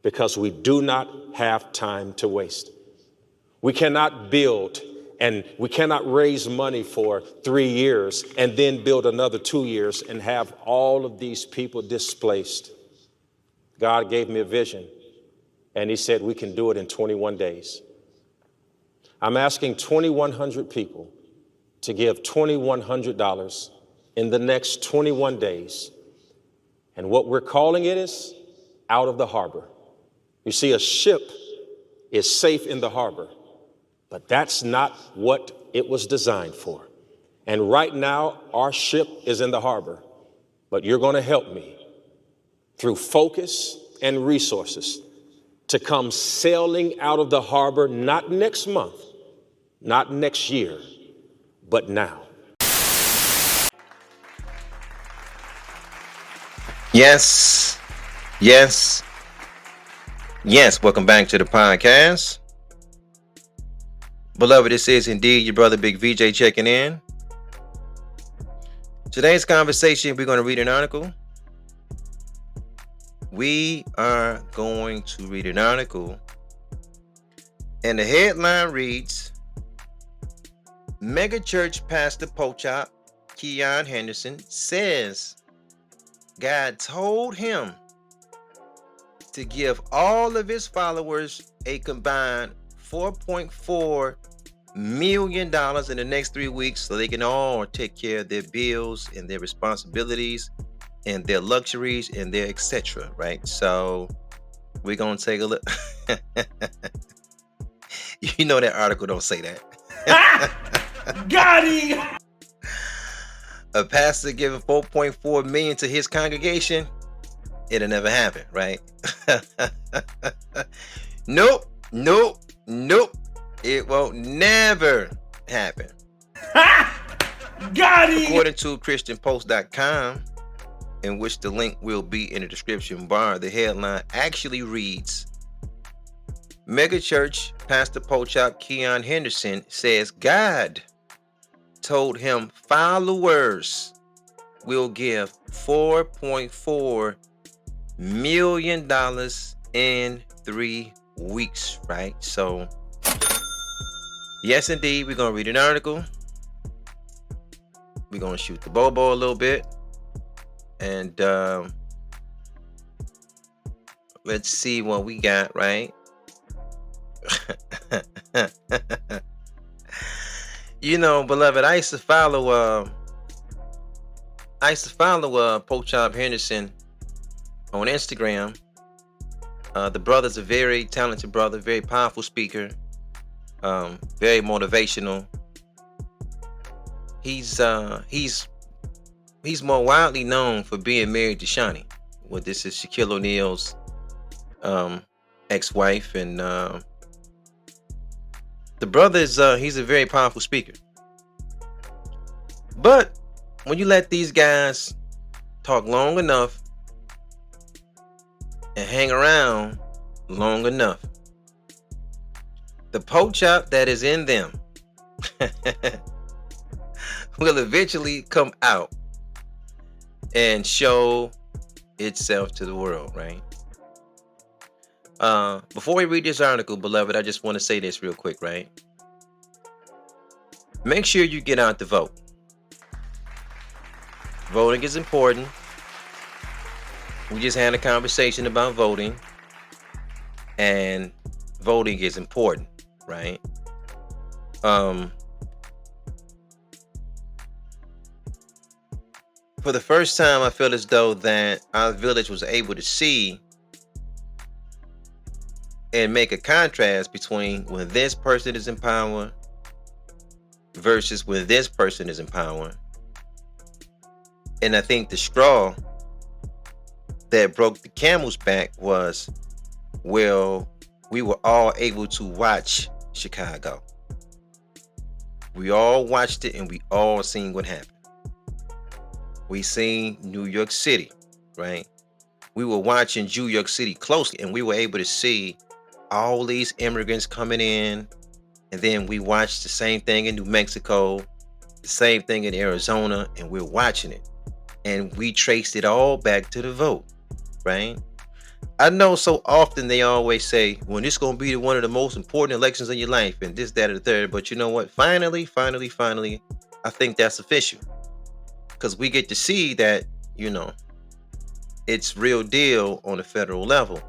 because we do not have time to waste. We cannot build and we cannot raise money for 3 years and then build another 2 years and have all of these people displaced. God gave me a vision, and he said we can do it in 21 days. I'm asking 2,100 people to give $2,100 in the next 21 days. And what we're calling it is out of the harbor. You see, a ship is safe in the harbor, but that's not what it was designed for. And right now, our ship is in the harbor, but you're going to help me through focus and resources to come sailing out of the harbor, not next month, not next year, but now. Yes, yes, yes. Welcome back to the podcast. Beloved, this is indeed your brother Big VJ checking in. Today's conversation, we're going to read an article. We are going to read an article, and the headline reads, Megachurch Pastor Porkchop Keion Henderson says God told him to give all of his followers a combined $4.4 million in the next 3 weeks so they can all take care of their bills and their responsibilities and their luxuries and their etc. Right? So we're going to take a look. You know that article don't say that. Got him! A pastor giving $4.4 million to his congregation, it'll never happen, right? Nope. It won't never happen. Got him! According to ChristianPost.com, in which the link will be in the description bar, the headline actually reads, Megachurch Pastor Porkchop Keion Henderson says God told him followers will give $4.4 million in 3 weeks, right? So, yes, indeed, we're going to read an article. We're going to shoot the bobo a little bit. And let's see what we got, right? You know, beloved, I used to follow Porkchop Henderson on Instagram. The brother's a very talented brother, very powerful speaker, very motivational. He's more widely known for being married to Shawnee. Well, this is Shaquille O'Neal's ex-wife, and the brother is he's a very powerful speaker. But when you let these guys talk long enough and hang around long enough, the porkchop that is in them will eventually come out and show itself to the world, right? Before we read this article, beloved, I just want to say this real quick, right? Make sure you get out to vote. Voting is important. We just had a conversation about voting, and voting is important, right? For the first time, I feel as though that our village was able to see and make a contrast between when this person is in power versus when this person is in power. And I think the straw that broke the camel's back was, well, we were all able to watch Chicago. We all watched it, and we all seen what happened. We seen New York City, right? We were watching New York City closely, and we were able to see all these immigrants coming in. And then we watched the same thing in New Mexico, the same thing in Arizona, and we're watching it. And we traced it all back to the vote, right? I know so often they always say, well, this is going to be one of the most important elections in your life and this, that, or the third. But you know what? Finally, I think that's official. Because we get to see that, it's real deal on the federal level.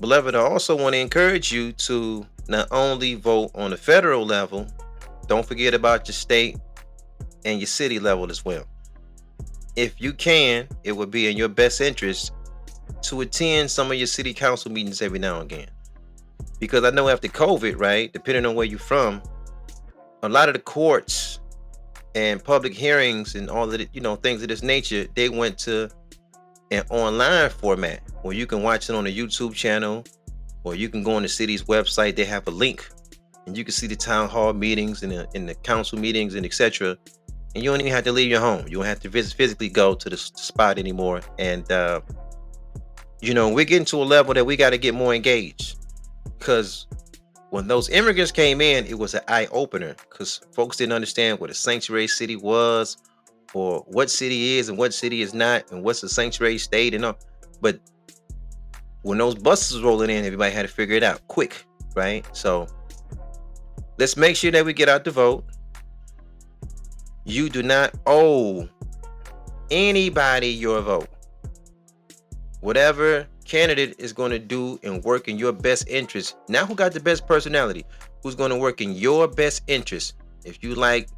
Beloved, I also want to encourage you to not only vote on the federal level, don't forget about your state and your city level as well. If you can, it would be in your best interest to attend some of your city council meetings every now and again. Because I know after COVID, right, depending on where you're from, a lot of the courts and public hearings and all of the, things of this nature, they went to an online format where you can watch it on a YouTube channel, or you can go on the city's website. They have a link and you can see the town hall meetings and the council meetings and etc. And you don't even have to leave your home. You don't have to physically go to the spot anymore. And we're getting to a level that we got to get more engaged, because when those immigrants came in, it was an eye opener, because folks didn't understand what a sanctuary city was, or what city is and what city is not, and what's a sanctuary state and all. But when those buses was rolling in, everybody had to figure it out quick, right? So let's make sure that we get out the vote. You do not owe anybody your vote. Whatever candidate is going to do and work in your best interest. Now, who got the best personality? Who's going to work in your best interest? If you like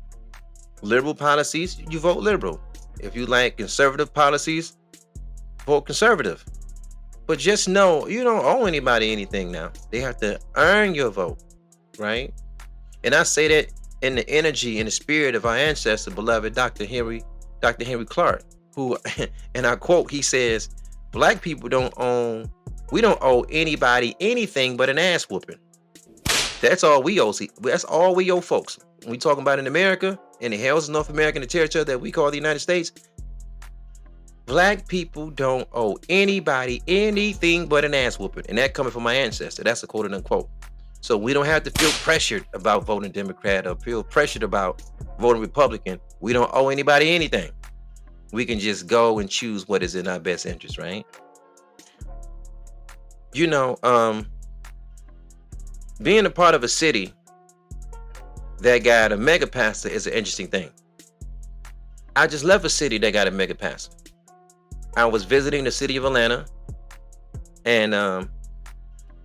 liberal policies, you vote liberal. If you like conservative policies, vote conservative. But just know, you don't owe anybody anything now. They have to earn your vote, right? And I say that in the energy and the spirit of our ancestor, beloved Dr. Henry Clark, who, and I quote, he says, Black people don't owe anybody anything but an ass whooping. That's all we owe. That's all we owe, folks. When we talking about in America, in the hills of North America, the territory that we call the United States, Black people don't owe anybody anything but an ass whooping. And that coming from my ancestor. That's a quote and unquote. So we don't have to feel pressured about voting Democrat or feel pressured about voting Republican. We don't owe anybody anything. We can just go and choose what is in our best interest, right? Being a part of a city that got a mega pastor is an interesting thing. I just left a city that got a mega pastor. I was visiting the city of Atlanta, and I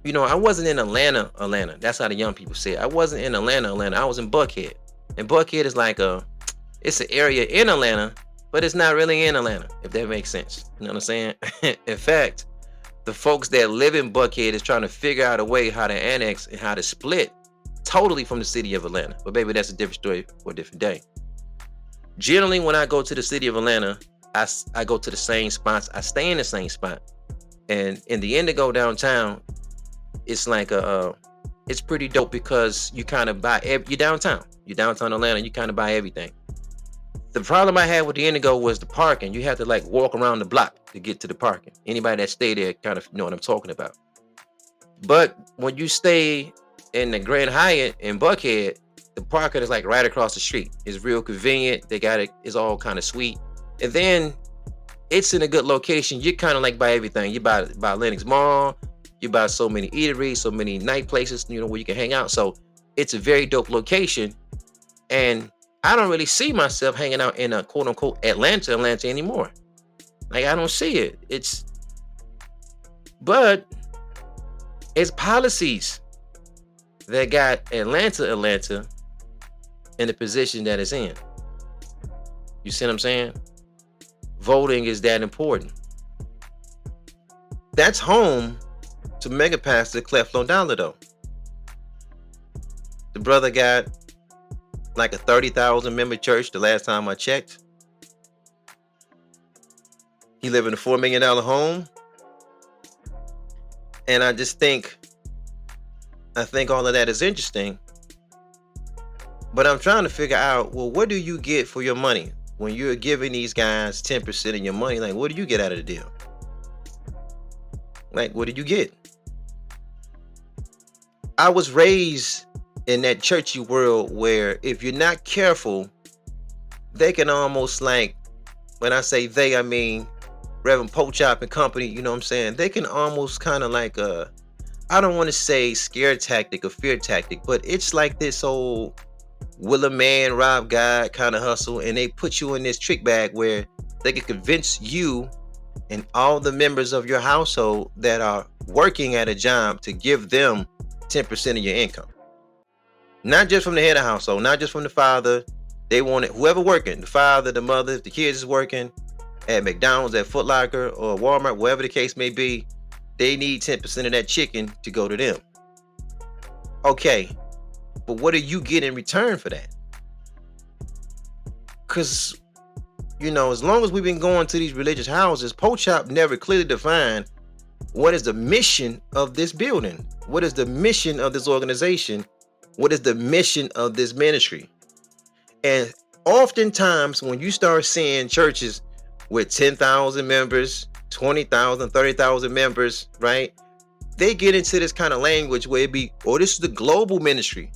wasn't in Atlanta. That's how the young people say it. I wasn't in Atlanta. I was in Buckhead, and Buckhead is it's an area in Atlanta, but it's not really in Atlanta, if that makes sense. You know what I'm saying? In fact, the folks that live in Buckhead is trying to figure out a way how to annex and how to split totally from the city of Atlanta. But baby, that's a different story for a different day. Generally, when I go to the city of Atlanta, I go to the same spots. I stay in the same spot. And in the Indigo downtown, it's it's pretty dope, because you kind of buy, you're downtown Atlanta, you kind of buy everything. The problem I had with the Indigo was the parking. You had to walk around the block to get to the parking. Anybody that stay there kind of know what I'm talking about. But when you stay in the Grand Hyatt in Buckhead, the parking is right across the street. It's real convenient. They got it. It's all kind of sweet. And then it's in a good location. You kind of buy everything. You buy Lenox Mall. You buy so many eateries, so many night places, where you can hang out. So it's a very dope location. And I don't really see myself hanging out in a quote unquote Atlanta anymore. I don't see it. But it's policies that got Atlanta in the position that it's in. You see what I'm saying? Voting is that important. That's home to Mega Pastor Keion Henderson, though. The brother got a 30,000 member church the last time I checked. He live in a $4 million home. And I think all of that is interesting. But I'm trying to figure out, well, what do you get for your money? When you're giving these guys 10% of your money, what do you get out of the deal? What did you get? I was raised in that churchy world where if you're not careful, they can almost when I say they, I mean Reverend Porkchop and company, you know what I'm saying? They can almost kind of like I don't want to say scare tactic or fear tactic, but it's like this old will a man rob God kind of hustle, and they put you in this trick bag where they can convince you and all the members of your household that are working at a job to give them 10% of your income. Not just from the head of household, not just from the father. They want it, whoever working, the father, the mother, if the kids is working at McDonald's, at Foot Locker, or Walmart, wherever the case may be, they need 10% of that chicken to go to them. Okay, but what do you get in return for that? Because, as long as we've been going to these religious houses, Porkchop never clearly defined what is the mission of this building. What is the mission of this organization? What is the mission of this ministry? And oftentimes, when you start seeing churches with 10,000 members, 20,000, 30,000 members, right? They get into this kind of language where it be, oh, this is the global ministry.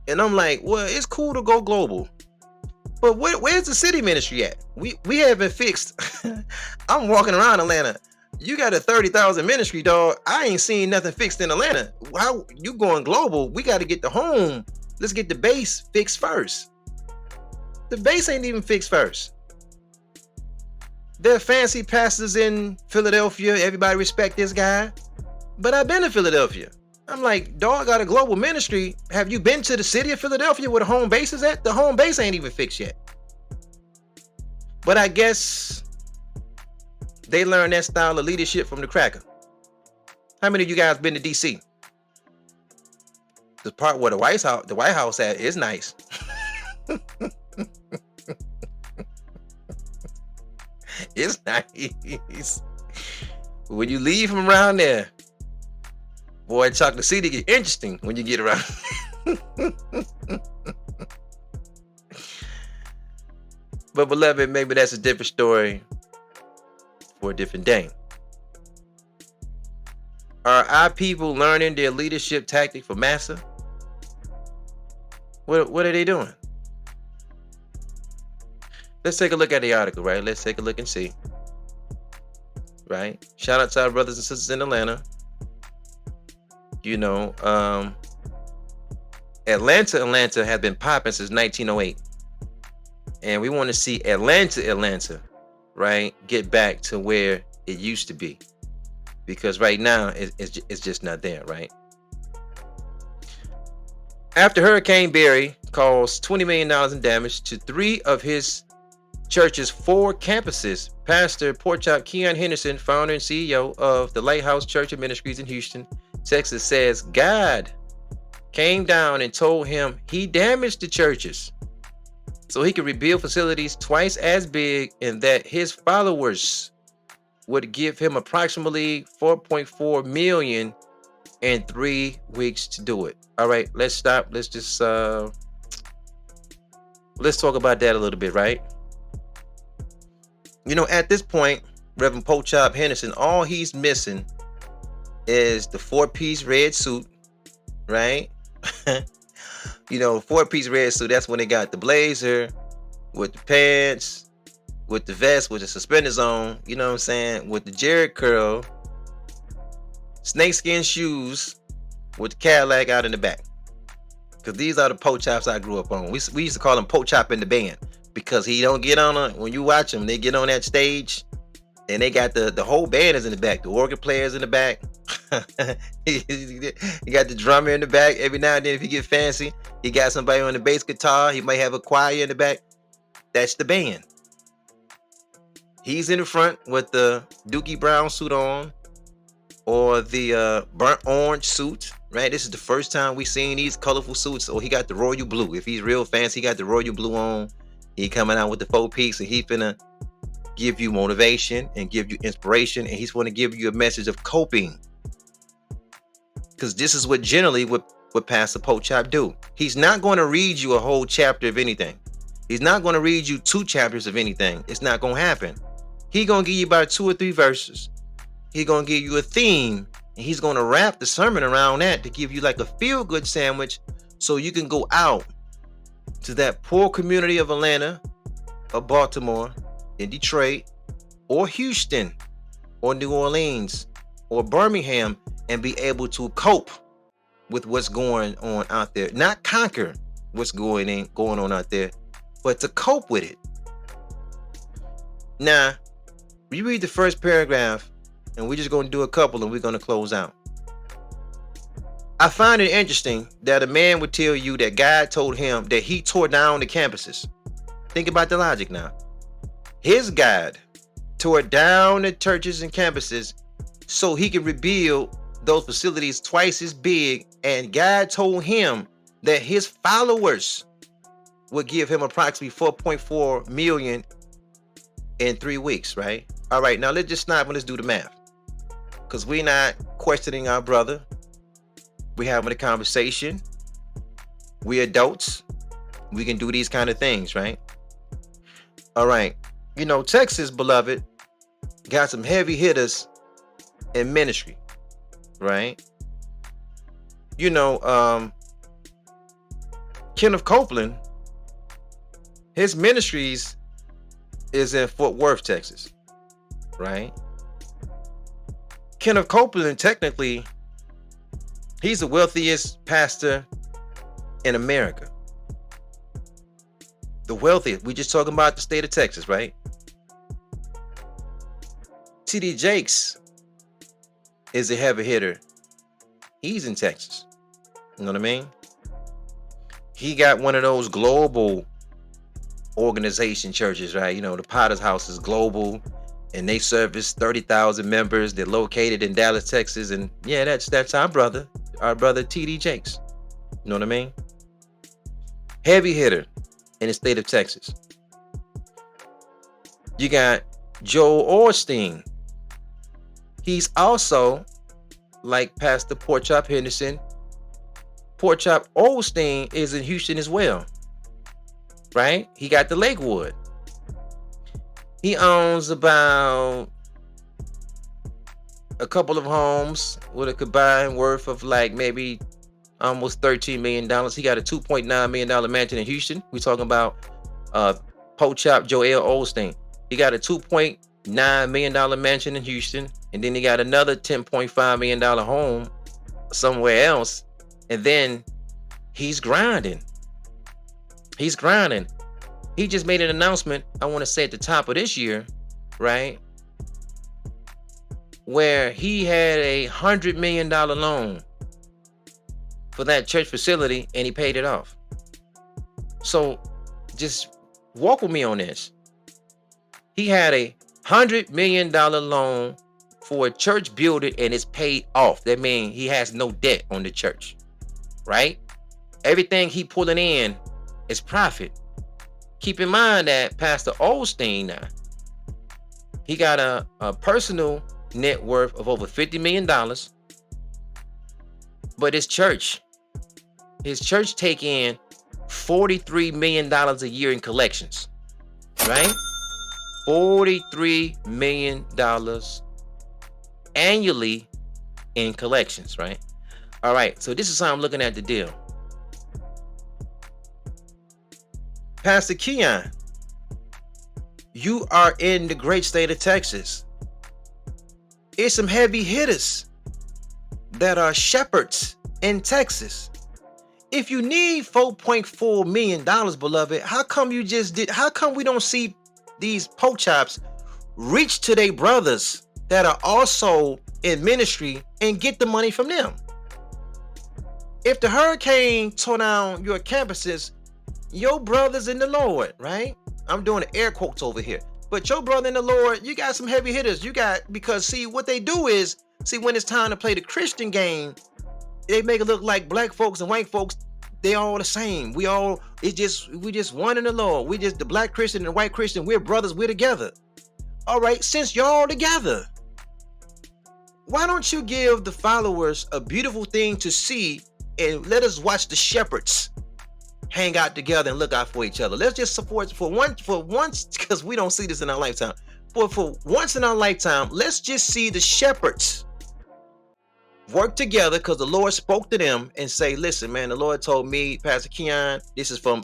And I'm like, well, it's cool to go global, but where's the city ministry at? We haven't fixed. I'm walking around Atlanta. You got a 30,000 ministry, dog. I ain't seen nothing fixed in Atlanta. How you going global? We got to get the home. Let's get the base fixed first. The base ain't even fixed first. There are fancy pastors in Philadelphia. Everybody respect this guy. But I've been to Philadelphia. I'm like, dog, got a global ministry. Have you been to the city of Philadelphia where the home base is at? The home base ain't even fixed yet. But I guess they learned that style of leadership from the cracker. How many of you guys been to DC? The part where the White House at is nice. It's nice. When you leave from around there, boy, Chocolate City get interesting when you get around. But beloved, maybe that's a different story for a different day. Are our people learning their leadership tactic from Massa? What are they doing? Let's take a look at the article, right? Let's take a look and see. Right? Shout out to our brothers and sisters in Atlanta. Atlanta has been popping since 1908. And we want to see Atlanta, right, get back to where it used to be. Because right now, it's just not there, right? After Hurricane Barry caused $20 million in damage to 3 of his church's 4 campuses, Pastor Porkchop Keion Henderson, founder and CEO of the Lighthouse Church of Ministries in Houston, Texas, says God came down and told him he damaged the churches so he could rebuild facilities twice as big, and that his followers would give him approximately $4.4 million in 3 weeks to do it. All right, let's stop. Let's just let's talk about that a little bit, right? At this point, Reverend Porkchop Henderson, all he's missing is the 4-piece red suit, right? 4-piece red suit. That's when they got the blazer with the pants, with the vest, with the suspenders on, you know what I'm saying? With the Jerry curl, snakeskin shoes, with the Cadillac out in the back. Because these are the Porkchops I grew up on. We used to call him Porkchop in the band, because he don't get on when you watch them, they get on that stage and they got the whole band is in the back, the organ players in the back. He got the drummer in the back. Every now and then, if he get fancy, he got somebody on the bass guitar. He might have a choir in the back. That's the band. He's in the front with the Dookie Brown suit on, or the burnt orange suit, right? This is the first time we seen these colorful suits. Or he got the royal blue. If he's real fancy, he got the royal blue on. He coming out with the 4-piece, and he finna give you motivation and give you inspiration, and he's going to give you a message of coping. Because this is what generally what Pastor Porkchop do. He's not going to read you a whole chapter of anything. He's not going to read you 2 chapters of anything. It's not going to happen. He's going to give you about 2 or 3 verses. He's going to give you a theme, and he's going to wrap the sermon around that to give you like a feel-good sandwich, so you can go out to that poor community of Atlanta, or Baltimore, in Detroit, or Houston, or New Orleans or Birmingham and be able to cope with what's going on out there. Not conquer what's going on out there, but to cope with it. Now, you read the first paragraph, and we're just going to do a couple and we're going to close out. I find it interesting that a man would tell you that God told him that he tore down the campuses. Think about the logic now. His God tore down the churches and campuses so he could rebuild those facilities twice as big, and God told him that his followers would give him approximately 4.4 million in 3 weeks, right? All right, now let's just stop and let's do the math, because we're not questioning our brother. We're having a conversation. We're adults. We can do these kind of things, right? All right. You know, Texas, beloved, got some heavy hitters in ministry, right? You know, Kenneth Copeland, his ministries is in Fort Worth, Texas, right? Kenneth Copeland, technically, he's the wealthiest pastor in America. The wealthiest. We just talking about the state of Texas, right? T.D. Jakes is a heavy hitter. He's in Texas. You know what I mean? He got one of those global organization churches, right? You know, the Potter's House is global, and they service 30,000 members. They're located in Dallas, Texas, and yeah, that's our brother T.D. Jakes. You know what I mean? Heavy hitter in the state of Texas. You got Joel Osteen. He's also, like Pastor Porkchop Henderson, Porkchop Osteen is in Houston as well, right? He got the Lakewood. He owns about a couple of homes with a combined worth of like maybe almost $13 million. He got a $2.9 million mansion in Houston. We're talking about Porkchop Joel Osteen. He got a $2.9 million mansion in Houston, and then he got another $10.5 million home somewhere else. And then he's grinding. He just made an announcement, I want to say at the top of this year, right? Where he had a $100 million loan for that church facility, and he paid it off. So just walk with me on this. He had a $100 million loan for a church building, and it's paid off. That means he has no debt on the church, right? Everything he pulling in is profit. Keep in mind that Pastor Osteen now, he got a personal net worth of over $50 million, but his church take in $43 million a year in collections, right? $43 million annually in collections, right? All right, so this is how I'm looking at the deal. Pastor Keion, you are in the great state of Texas. It's some heavy hitters that are shepherds in Texas. If you need $4.4 million, beloved, how come we don't see these Porkchops reach to their brothers that are also in ministry and get the money from them? If the hurricane tore down your campuses, your brothers in the Lord, right? I'm doing the air quotes over here. But your brother in the Lord, you got some heavy hitters. Because see, what they do is, when it's time to play the Christian game, they make it look like black folks and white folks, they all the same. We just one in the Lord. We just the black Christian and the white Christian, we're brothers, we're together. All right, since you're all together, why don't you give the followers a beautiful thing to see, and let us watch the shepherds hang out together and look out for each other. Let's just support for once, because we don't see this in our lifetime. But for once in our lifetime, let's just see the shepherds work together because the Lord spoke to them and say, listen, man, the Lord told me, Pastor Keion, this is from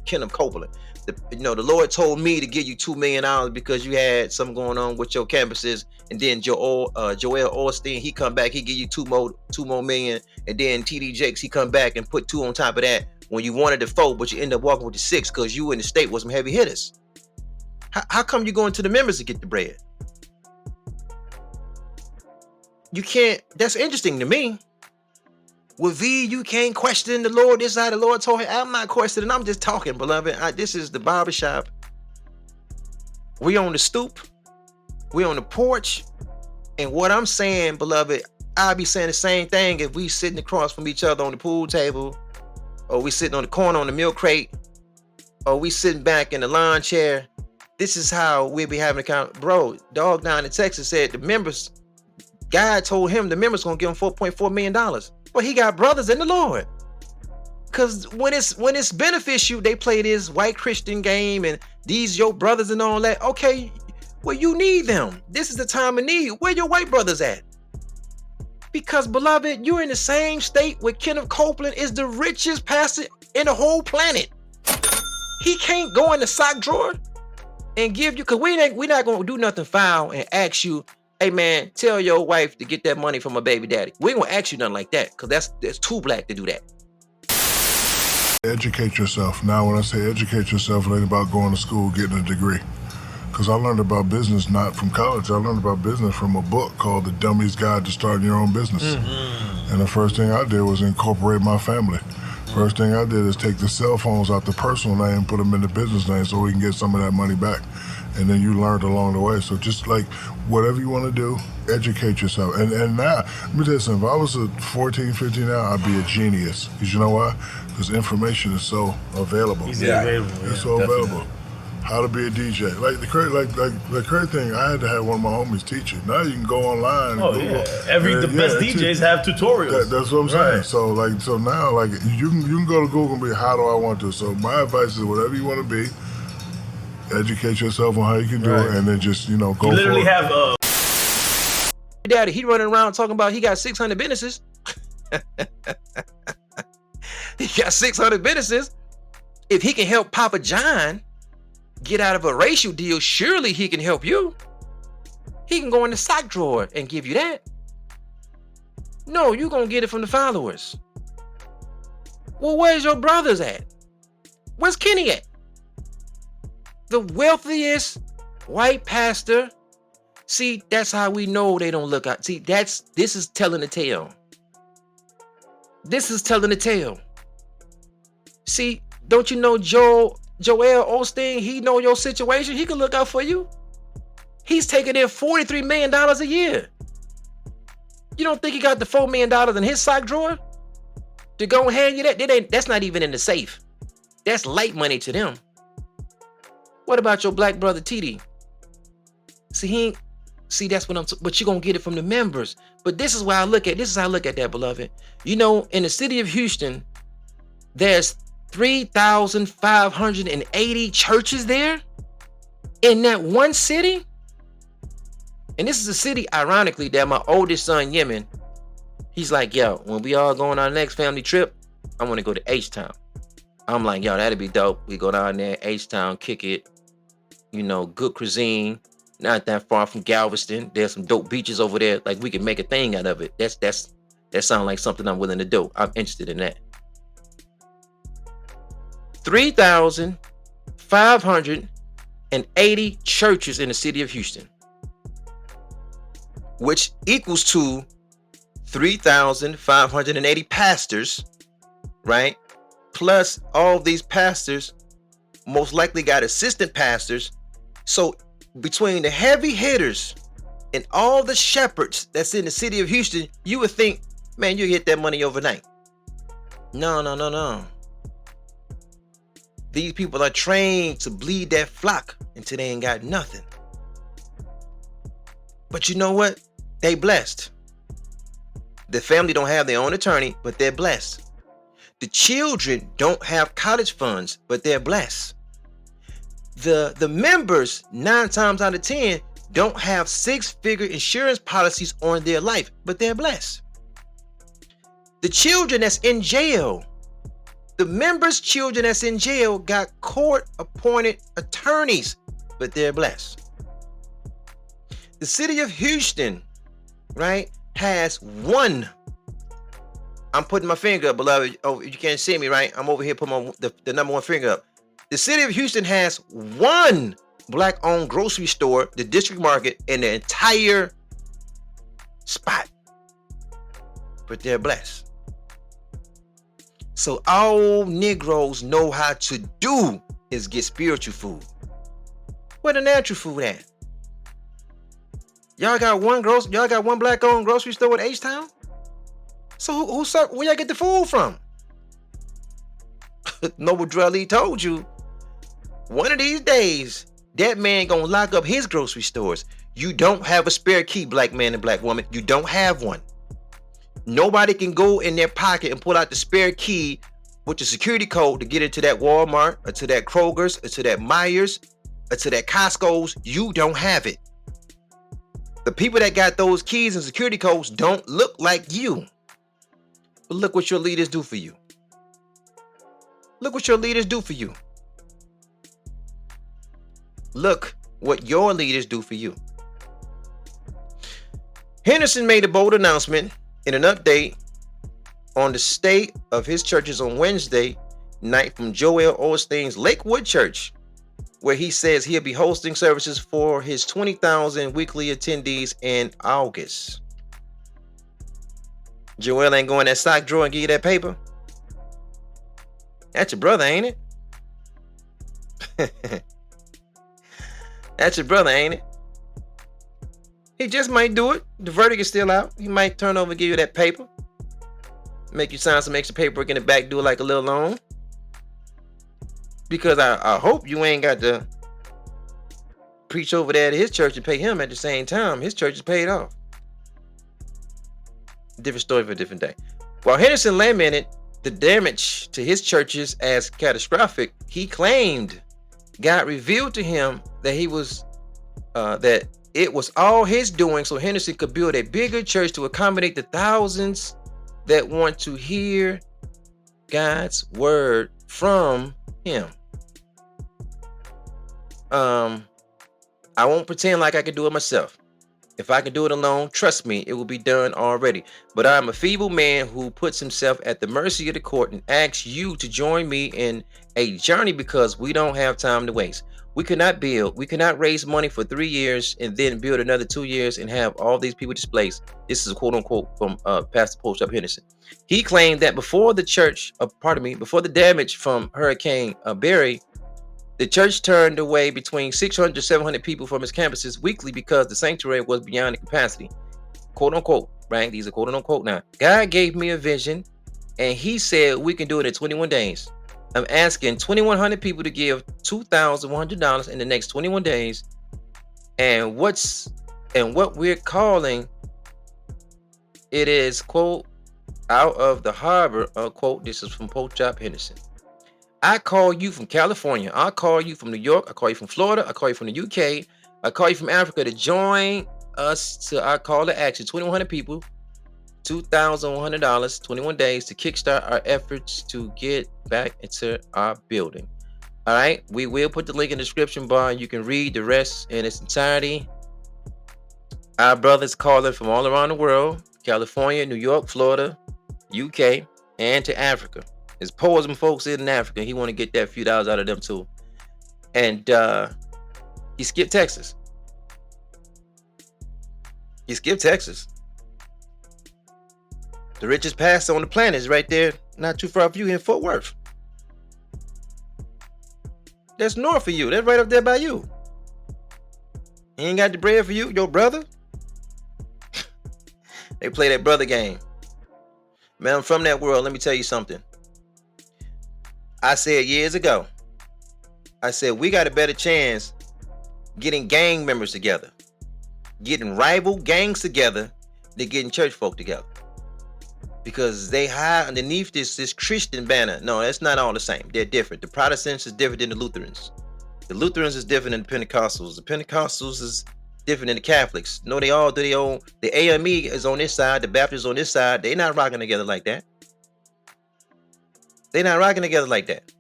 Kenneth Copeland. The Lord told me to give you $2 million because you had something going on with your campuses. And then Joel Osteen, he come back, he give you two more million. And then TD Jakes, he come back and put 2 on top of that when you wanted the 4, but you end up walking with the 6 because you in the state with some heavy hitters. How come you going to the members to get the bread? You can't. That's interesting to me. With V, you can't question the Lord. This is how the Lord told him. I'm not questioning. I'm just talking, beloved. This is the barbershop. We on the stoop. We on the porch. And what I'm saying, beloved, I'll be saying the same thing if we sitting across from each other on the pool table, or we sitting on the corner on the milk crate, or we sitting back in the lawn chair. This is how we'll be having a count. Bro, dog down in Texas said the members, God told him the members gonna give him $4.4 million. But he got brothers in the Lord. Cause when it's benefits you, they play this white Christian game and these your brothers and all that. Okay, well, you need them. This is the time of need. Where your white brothers at? Because, beloved, you're in the same state where Kenneth Copeland is the richest pastor in the whole planet. He can't go in the sock drawer and give you, because we're not going to do nothing foul and ask you, hey, man, tell your wife to get that money from her baby daddy. We ain't going to ask you nothing like that, because that's too black to do that. Educate yourself. Now, when I say educate yourself, it ain't about going to school, getting a degree. Because I learned about business not from college. I learned about business from a book called The Dummy's Guide to Starting Your Own Business. Mm-hmm. And the first thing I did was incorporate my family. First thing I did is take the cell phones out the personal name and put them in the business name so we can get some of that money back. And then you learned along the way. So just like whatever you want to do, educate yourself. And now, let me tell you something. If I was 14, 15 now, I'd be a genius. Because you know why? Because information is so available. It's so definitely available. How to be a DJ. Like the crazy thing, I had to have one of my homies teach it. Now you can go online. Oh, and yeah. The best DJs have tutorials. That's what I'm saying. Right. So now you can go to Google and be, how do I want to? So my advice is whatever you want to be, educate yourself on how you can do it, and then just, go you literally for it. have Daddy, he running around talking about he got 600 businesses. He got 600 businesses. If he can help Papa John get out of a racial deal, surely he can help you. He can go in the sock drawer and give you that. No, you're going to get it from the followers. Well, where's your brothers at? Where's Kenny at? The wealthiest white pastor. See, that's how we know they don't look out. See, this is telling the tale. This is telling the tale. See, don't you know Joel Osteen? He know your situation. He can look out for you. He's taking in $43 million a year. You don't think he got the $4 million in his sock drawer to go and hand you that? That's not even in the safe. That's light money to them. What about your black brother TD? See, that's what but you're gonna get it from the members. But this is how I look at that, beloved. In the city of Houston, there's 3,580 churches there in that one city. And this is a city, ironically, that my oldest son, Yemen, he's like, yo, when we all go on our next family trip, I want to go to H-Town. I'm like, yo, that'd be dope. We go down there, H-Town, kick it. Good cuisine, not that far from Galveston. There's some dope beaches over there. Like, we can make a thing out of it. That sounds like something I'm willing to do. I'm interested in that. 3,580 churches in the city of Houston, which equals to 3,580 pastors, right? Plus all these pastors most likely got assistant pastors. So between the heavy hitters and all the shepherds that's in the city of Houston, you would think, man, you hit that money overnight. No. These people are trained to bleed that flock until they ain't got nothing. But you know what? They blessed. The family don't have their own attorney, but they're blessed. The children don't have college funds, but they're blessed. The members, 9 times out of 10, don't have 6-figure insurance policies on their life, but they're blessed. The children that's in jail, the members' children that's in jail got court-appointed attorneys, but they're blessed. The city of Houston, right, has one. I'm putting my finger up, beloved. Oh, you can't see me, right? I'm over here putting the number one finger up. The city of Houston has one black-owned grocery store, the District Market, in the entire spot. But they're blessed. So all Negroes know how to do is get spiritual food. Where the natural food at? Y'all got one black-owned grocery store at H-Town? So where y'all get the food from? Noble Drelly told you, one of these days, that man gonna lock up his grocery stores. You don't have a spare key, black man and black woman. You don't have one. Nobody can go in their pocket and pull out the spare key with the security code to get into that Walmart or to that Kroger's or to that Myers or to that Costco's. You don't have it. The people that got those keys and security codes don't look like you. But look what your leaders do for you. Look what your leaders do for you. Look what your leaders do for you. Henderson made a bold announcement in an update on the state of his churches on Wednesday night from Joel Osteen's Lakewood Church, where he says he'll be hosting services for his 20,000 weekly attendees in August. Joel ain't going that sock drawer and give you that paper? That's your brother, ain't it? That's your brother, ain't it? He just might do it. The verdict is still out. He might turn over and give you that paper. Make you sign some extra paperwork in the back, do it like a little loan. Because I hope you ain't got to preach over there at his church and pay him at the same time. His church is paid off. Different story for a different day. While Henderson lamented the damage to his churches as catastrophic, he claimed God revealed to him that that it was all his doing so Henderson could build a bigger church to accommodate the thousands that want to hear God's word from him. I won't pretend like I can do it myself. If I can do it alone, trust me, it will be done already. But I am a feeble man who puts himself at the mercy of the court and asks you to join me in a journey because we don't have time to waste. We cannot raise money for 3 years and then build another 2 years and have all these people displaced. This is a quote unquote from Pastor Porkchop Henderson. He claimed that before the damage from Hurricane Barry, the church turned away between 600 to 700 people from its campuses weekly because the sanctuary was beyond the capacity. Quote unquote, right? These are quote unquote now. God gave me a vision and he said we can do it in 21 days. I'm asking 2,100 people to give $2,100 in the next 21 days. And what we're calling it is, quote, out of the harbor, unquote. This is from Porkchop Henderson. I call you from California. I call you from New York. I call you from Florida. I call you from the UK. I call you from Africa to join us to our call to action. 2,100 people, $2,100, 21 days to kickstart our efforts to get back into our building. All right. We will put the link in the description bar. You can read the rest in its entirety. Our brothers calling from all around the world, California, New York, Florida, UK, and to Africa. There's poor some folks in Africa. He want to get that few dollars out of them too. And he skipped Texas. He skipped Texas. The richest pastor on the planet is right there, not too far from you in Fort Worth. That's north of you. That's right up there by you. He ain't got the bread for you, your brother. They play that brother game. Man, I'm from that world. Let me tell you something. I said years ago, I said we got a better chance getting gang members together, getting rival gangs together than getting church folk together. Because they hide underneath this Christian banner. No, that's not all the same. They're different. The Protestants is different than the Lutherans. The Lutherans is different than the Pentecostals. The Pentecostals is different than the Catholics. No, they all do their own. The AME is on this side, the Baptists on this side. They're not rocking together like that. They're not rocking together like that.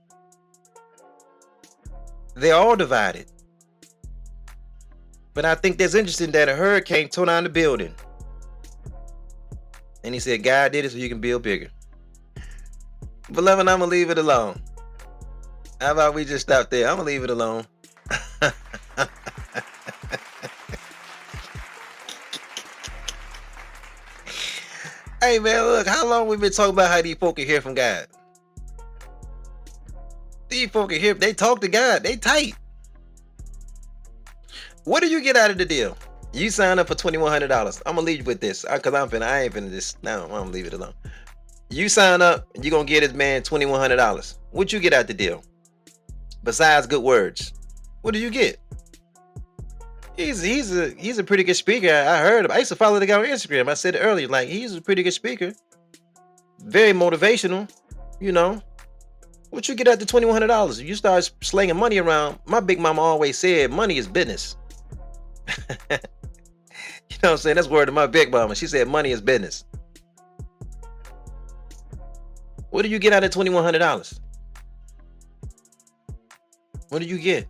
They're all divided. But I think that's interesting that a hurricane tore down the building. And he said, God did it so you can build bigger. Beloved, I'm going to leave it alone. How about we just stop there? I'm going to leave it alone. Hey, man, look, how long we been talking about how these folk can hear from God? These folk can hear, they talk to God. They tight. What do you get out of the deal? You sign up for $2,100. I'm going to leave you with this. Because I ain't finna this. No, I'm going to leave it alone. You sign up, you're going to get this man $2,100. What you get out the deal? Besides good words. What do you get? He's a pretty good speaker. I heard him. I used to follow the guy on Instagram. I said it earlier. Like, he's a pretty good speaker. Very motivational. You know. What you get out the $2,100? You start slinging money around. My big mama always said money is business. You know what I'm saying? That's word of my big mama. She said money is business. What do you get out of $2,100? What do you get?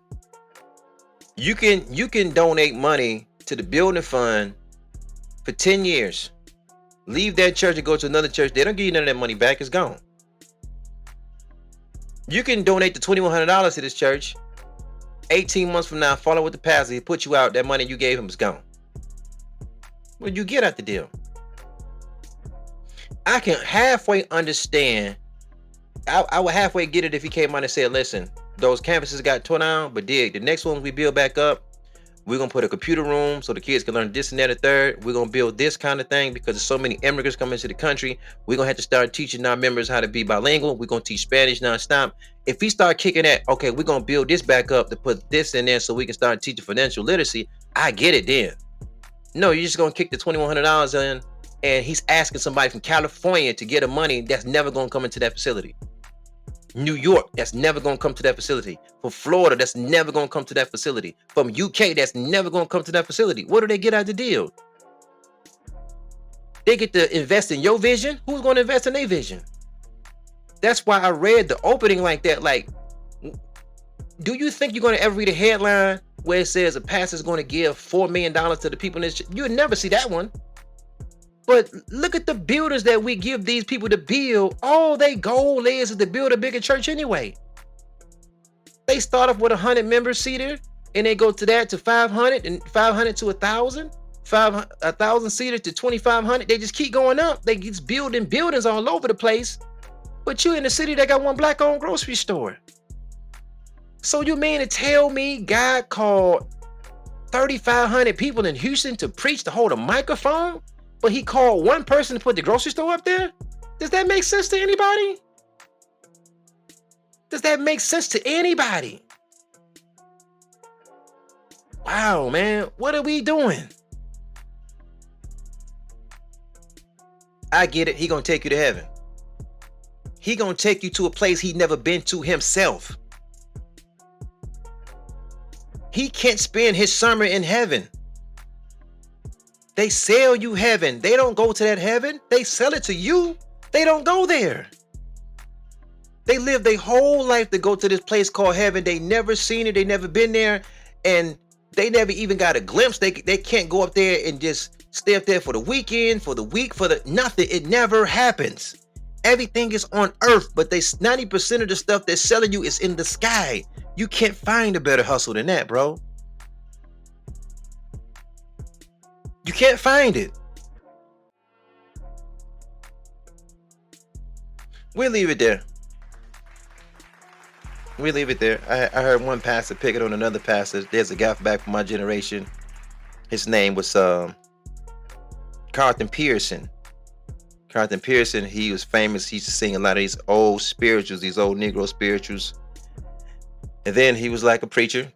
You can donate money to the building fund for 10 years. Leave that church and go to another church. They don't give you none of that money back. It's gone. You can donate the $2,100 to this church. 18 months from now, follow with the pastor. He put you out. That money you gave him is gone. What did you get out the deal? I can halfway understand. I would halfway get it if he came out and said, listen, those campuses got torn down, but dig, the next ones we build back up, we're going to put a computer room so the kids can learn this and that and third. We're going to build this kind of thing because there's so many immigrants coming into the country. We're going to have to start teaching our members how to be bilingual. We're going to teach Spanish nonstop. If he start kicking that, okay, we're going to build this back up to put this in there so we can start teaching financial literacy, I get it then. No, you're just going to kick the $2,100 in, and he's asking somebody from California to get a money that's never going to come into that facility. New York, that's never going to come to that facility. For Florida, that's never going to come to that facility. From UK, that's never going to come to that facility. What do they get out of the deal? They get to invest in your vision. Who's going to invest in their vision? That's why I read the opening like that. Like, do you think you're going to ever read a headline where it says a pastor is going to give $4 million to the people in this church? You'll never see that one. But look at the builders that we give these people to build. All they goal is to build a bigger church anyway. They start off with 100 members seater, and they go to that to 500, and 500 to 1,000, 1,000 seater to 2,500. They just keep going up. They just building buildings all over the place. But you in the city that got one black-owned grocery store. So you mean to tell me God called 3,500 people in Houston to preach, to hold a microphone? But he called one person to put the grocery store up there? Does that make sense to anybody? Does that make sense to anybody? Wow, man, what are we doing? I get it. He gonna take you to heaven. He gonna take you to a place he never been to himself. He can't spend his summer in heaven. They sell you heaven. They don't go to that heaven. They sell it to you. They don't go there. They live their whole life to go to this place called heaven. They never seen it. They never been there. And they never even got a glimpse. They can't go up there and just stay up there for the weekend, for the week, for the nothing. It never happens. Everything is on earth, but 90% of the stuff they're selling you is in the sky. You can't find a better hustle than that, bro. You can't find it. We'll leave it there. We'll leave it there. I heard one pastor pick it on another pastor. There's a guy back from my generation. His name was Carlton Pearson. Carlton Pearson, he was famous. He used to sing a lot of these old spirituals, these old Negro spirituals. And then he was like a preacher.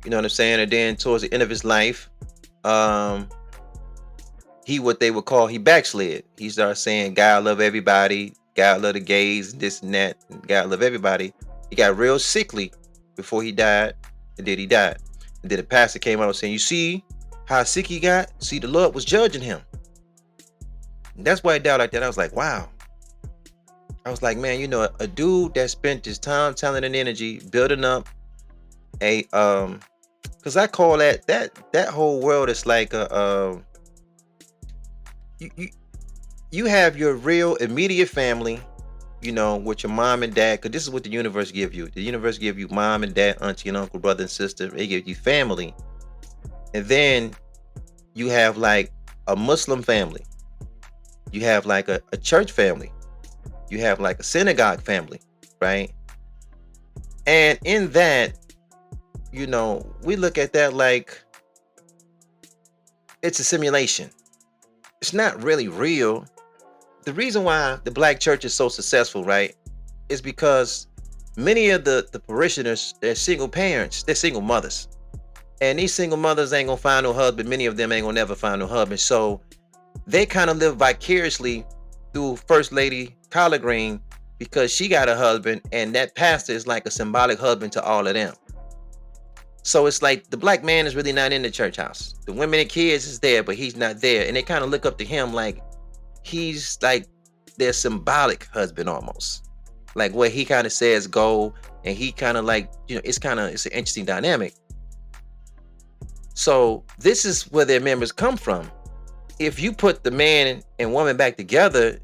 You know what I'm saying? And then towards the end of his life, he backslid. He started saying, God love everybody. God love the gays, and this and that. And God love everybody. He got real sickly before he died. And then he died. And then the pastor came out saying, you see, how sick he got. See, the Lord was judging him. And that's why I doubt like that. I was like, wow. I was like, man, a dude that spent his time, talent, and energy building up a because I call that whole world is like a you have your real immediate family, with your mom and dad, because this is what the universe give you. The universe give you mom and dad, auntie and uncle, brother and sister. They give you family. And then you have like a Muslim family. You have like a church family. You have like a synagogue family, right? And in that, we look at that like it's a simulation. It's not really real. The reason why the black church is so successful, right, is because many of the parishioners, they're single parents, they're single mothers. And these single mothers ain't gonna find no husband. Many of them ain't gonna never find no husband. So they kind of live vicariously through First Lady Collard Green because she got a husband, and that pastor is like a symbolic husband to all of them. So it's like the black man is really not in the church house. The women and kids is there, but he's not there. And they kind of look up to him like he's like their symbolic husband almost. Like where he kind of says go, and he kind of like, it's an interesting dynamic. So this is where their members come from. If you put the man and woman back together,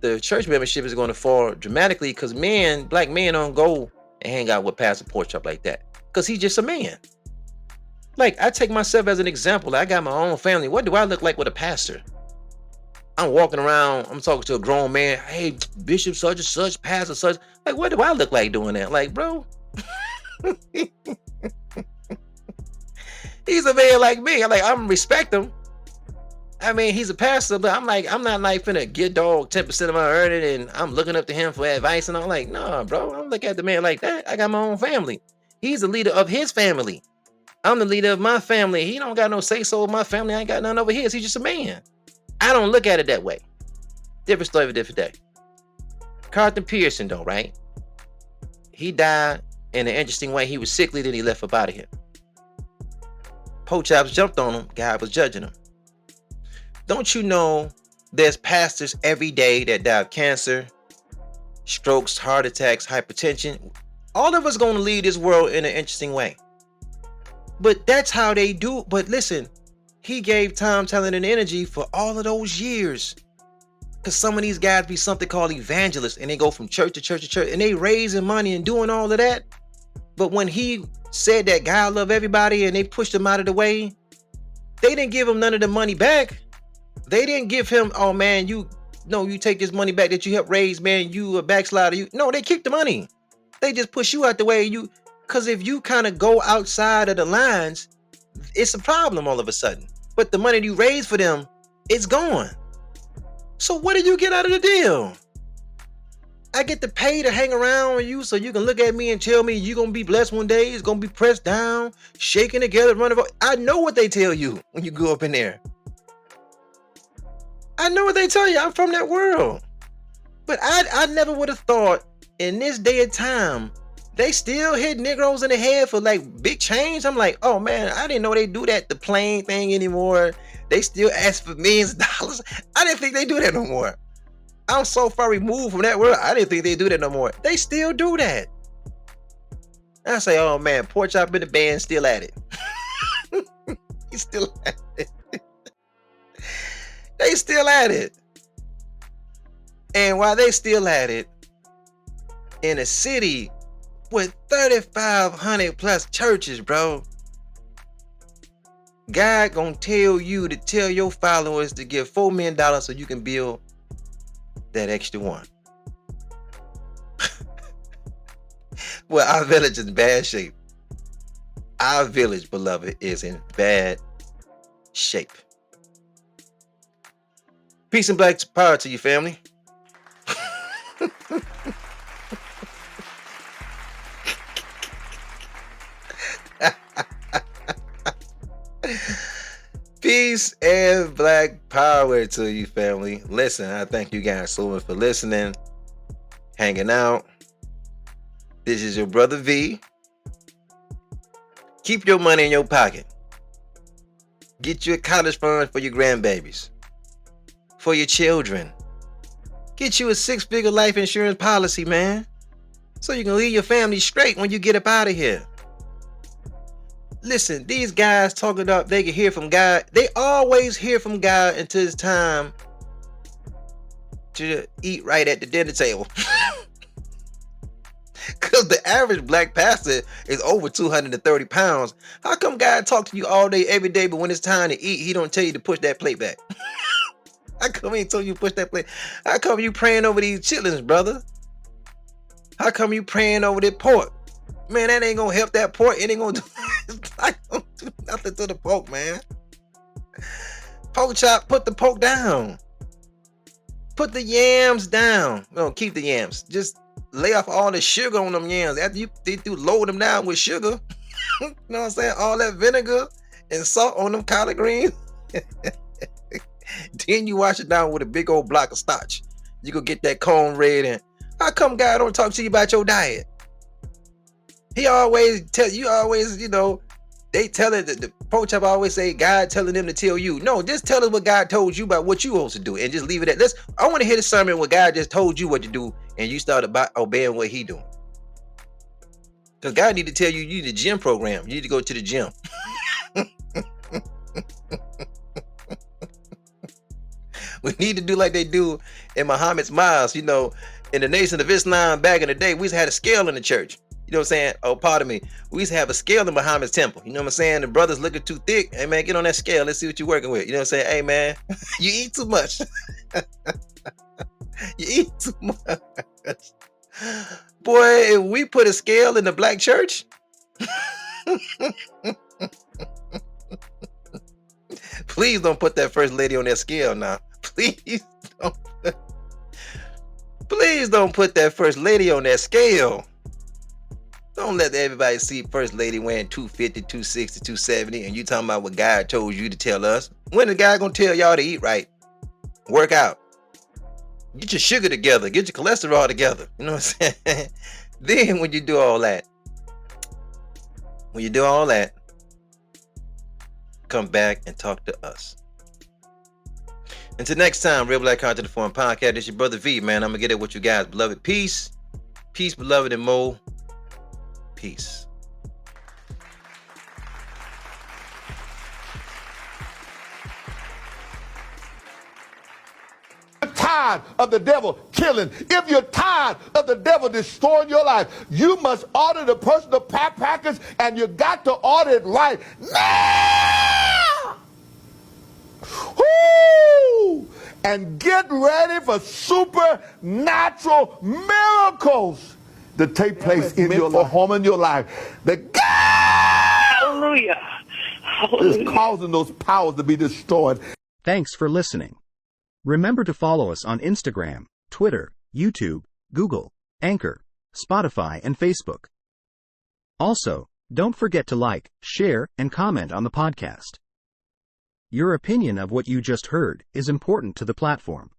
the church membership is going to fall dramatically because black men don't go and hang out with Pastor Porkchop like that because he's just a man. Like, I take myself as an example. I got my own family. What do I look like with a pastor? I'm walking around, I'm talking to a grown man. Hey, Bishop such and such, Pastor such. Like, what do I look like doing that? Like, bro, he's a man like me. I'm respect him. I mean, he's a pastor, but I'm not like finna get dog 10% of my earning and I'm looking up to him for advice and I'm like, nah, bro, I don't look at the man like that. I got my own family. He's the leader of his family. I'm the leader of my family. He don't got no say-so of my family. I ain't got none over his. He's just a man. I don't look at it that way. Different story for a different day. Carlton Pearson, though, right? He died in an interesting way. He was sickly, then he left up out of here. Porkchops jumped on him. God was judging him. Don't you know there's pastors every day that die of cancer, strokes, heart attacks, hypertension? All of us going to lead this world in an interesting way. But that's how they do. But listen, he gave time, talent, and energy for all of those years. Because some of these guys be something called evangelists, and they go from church to church to church, and they raising money and doing all of that. But when he said that God love everybody and they pushed him out of the way, they didn't give him none of the money back. They didn't give him, oh man, you take this money back that you helped raise, man, you a backslider. No, they kicked the money. They just push you out the way. Because if you kind of go outside of the lines, it's a problem all of a sudden. But the money you raise for them, it's gone. So what do you get out of the deal? I get to pay to hang around with you so you can look at me and tell me you're going to be blessed one day. It's going to be pressed down, shaking together, running. I know what they tell you when you go up in there. I know what they tell you. I'm from that world. But I never would have thought in this day and time, they still hit Negroes in the head for like big change. I'm like, oh man, I didn't know they do that, the plane thing anymore. They still ask for millions of dollars. I didn't think they do that no more. I'm so far removed from that world. I didn't think they do that no more. They still do that. I say, oh man, Porkchop in the band still at it. He's still at it. They still at it. And while they still at it, in a city with 3,500 plus churches, bro, God gonna tell you to tell your followers to give $4 million so you can build that extra one. Well, our village is in bad shape. Our village, beloved, is in bad shape. Peace and black power to you, family. Peace and black power to you, family. Listen, I thank you guys so much for listening, hanging out. This is your brother V. Keep your money in your pocket. Get you a college fund for your grandbabies, for your children. Get you a 6-figure life insurance policy, man, so you can leave your family straight when you get up out of here. Listen, these guys talking about they can hear from God. They always hear from God until it's time to eat right at the dinner table. Because the average black pastor is over 230 pounds. How come God talk to you all day, every day, but when it's time to eat, he don't tell you to push that plate back? How come he ain't told you to push that plate? How come you praying over these chitlins, brother? How come you praying over that pork? Man, that ain't gonna help that pork. It ain't gonna do nothing to the pork, man. Porkchop, put the pork down. Put the yams down. No, keep the yams. Just lay off all the sugar on them yams. After they do load them down with sugar, you know what I'm saying? All that vinegar and salt on them collard greens. Then you wash it down with a big old block of starch. You go get that cornbread. And how come God don't talk to you about your diet? He always tell you, always, you know, they tell it, the Porkchop always say God telling them to tell you. No, just tell us what God told you about what you supposed to do and just leave it at. I want to hear the sermon where God just told you what to do and you start about obeying what he doing. Because God need to tell you, you need a gym program. You need to go to the gym. We need to do like they do in Muhammad's mosque. You know, in the Nation of Islam back in the day, we used to have a scale in the church. You know what I'm saying? Oh, pardon me. We used to have a scale in Muhammad's temple. You know what I'm saying? The brothers looking too thick. Hey, man, get on that scale. Let's see what you're working with. You know what I'm saying? Hey, man, you eat too much. You eat too much. Boy, if we put a scale in the black church, please don't put that first lady on that scale now. Please don't. Please don't put that first lady on that scale. Don't let everybody see first lady wearing 250, 260, 270, and you talking about what God told you to tell us. When the guy gonna tell y'all to eat right? Work out. Get your sugar together. Get your cholesterol together. You know what I'm saying? Then when you do all that, come back and talk to us. Until next time, Real Black Content Forum Podcast. It's your brother V, man. I'm gonna get it with you guys, beloved. Peace, peace, beloved, and more. Peace. Tired of the devil killing, if you're tired of the devil destroying your life, you must order the personal package, and you got to order it right now. Woo! And get ready for supernatural miracles to take place in your home, in your life. The God Hallelujah. Hallelujah. is causing those powers to be destroyed. Thanks for listening. Remember to follow us on Instagram, Twitter, YouTube, Google, Anchor, Spotify, and Facebook. Also, don't forget to like, share, and comment on the podcast. Your opinion of what you just heard is important to the platform.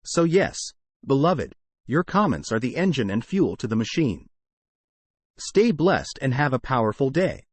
So yes, beloved, your comments are the engine and fuel to the machine. Stay blessed and have a powerful day.